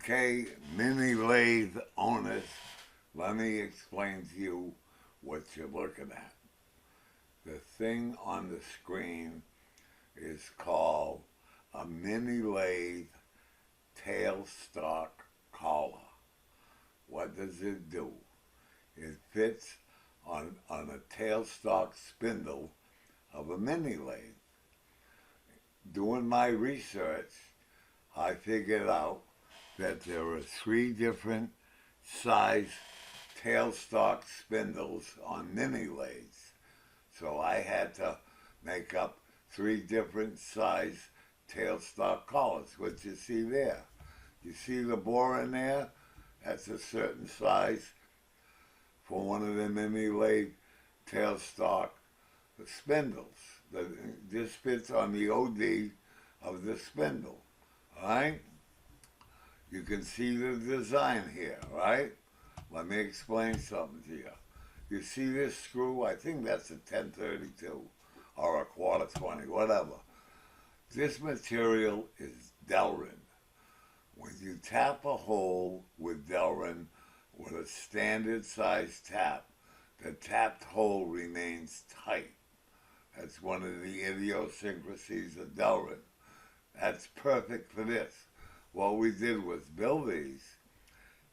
Okay, mini lathe owners, let me explain to you what you're looking at. The thing on the screen is called a mini lathe tailstock collar. What does it do? It fits on a tailstock spindle of a mini lathe. Doing my research, I figured out that there are three different size tailstock spindles on mini lathes. So I had to make up three different size tailstock collars, which you see there. You see the bore in there? That's a certain size for one of the mini lathe tailstock spindles. This fits on the OD of the spindle, all right? You can see the design here, right? Let me explain something to you. You see this screw? I think that's a 1032 or a quarter 20, whatever. This material is Delrin. When you tap a hole with Delrin with a standard size tap, the tapped hole remains tight. That's one of the idiosyncrasies of Delrin. That's perfect for this. What we did was build these,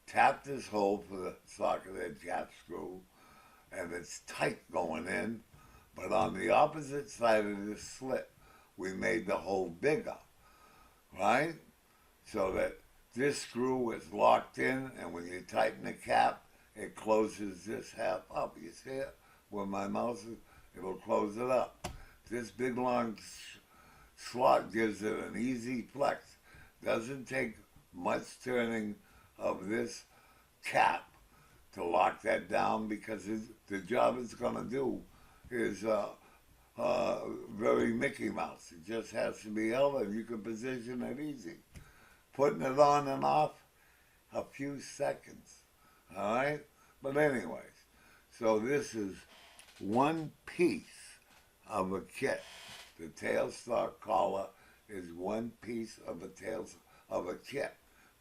tap this hole for the socket edge cap screw, and it's tight going in, but on the opposite side of this slit, we made the hole bigger, right? So that this screw is locked in, and when you tighten the cap, it closes this half up. You see it? Where my mouse is, it'll close it up. This big long slot gives it an easy flex. Doesn't take much turning of this cap to lock that down, because the job it's going to do is very Mickey Mouse. It just has to be held, and you can position it easy. Putting it on and off, a few seconds, all right? But anyways, so this is one piece of a kit. The tailstock collar is one piece of a kit.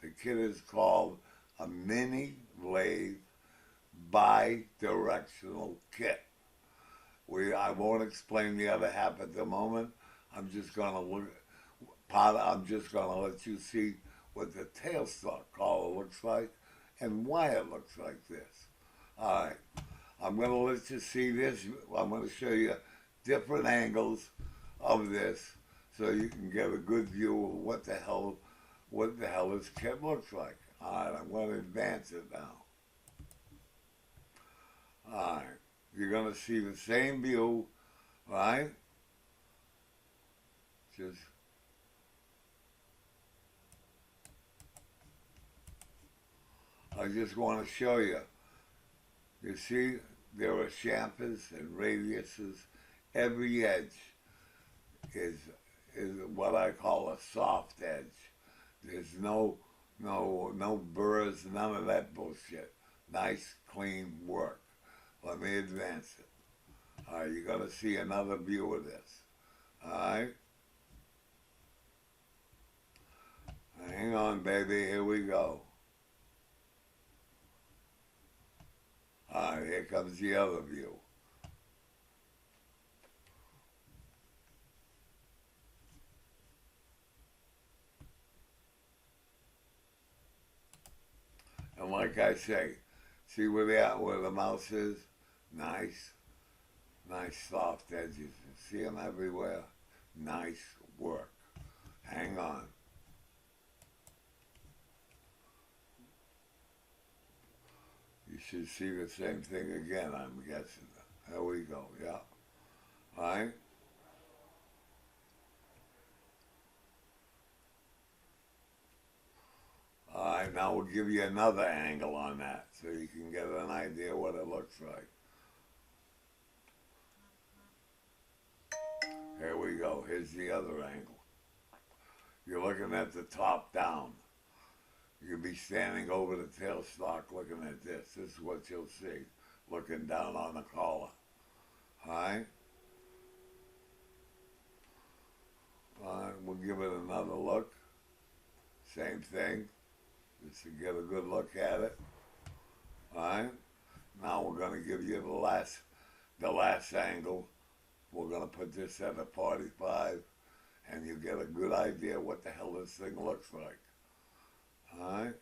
The kit is called a mini lathe bi-directional kit. I won't explain the other half at the moment. I'm just gonna let you see what the tailstock collar looks like and why it looks like this. All right, I'm gonna let you see this. I'm gonna show you different angles of this, so you can get a good view of what the hell this kit looks like. All right, I'm going to advance it now. All right, you're going to see the same view, right? I just want to show you. You see, there are chamfers and radiuses. Every edge is what I call a soft edge. There's no burrs, none of that bullshit. Nice, clean work. Let me advance it. All right, you're going to see another view of this. All right? Hang on, baby. Here we go. All right, here comes the other view. And like I say, see where the mouse is? Nice soft edges. You see them everywhere? Nice work. Hang on. You should see the same thing again, I'm guessing. There we go, yeah. All right? All right, now we'll give you another angle on that so you can get an idea what it looks like. Here we go. Here's the other angle. You're looking at the top down. You'll be standing over the tailstock looking at this. This is what you'll see, looking down on the collar. All right? All right, we'll give it another look. Same thing. just to get a good look at it. Alright? Now we're going to give you the last angle. We're going to put this at a 45, and you get a good idea what the hell this thing looks like. Alright?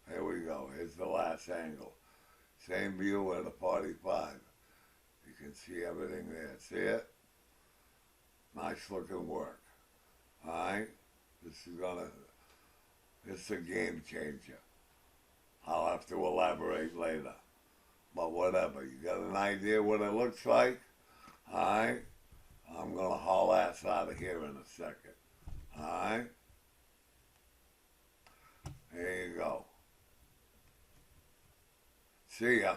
Here we go. Here's the last angle. Same view at a 45. You can see everything there. See it? Nice looking work. Alright? This is a game changer. I'll have to elaborate later. But whatever, you got an idea what it looks like? Alright? I'm gonna haul ass out of here in a second. Alright? There you go. See ya.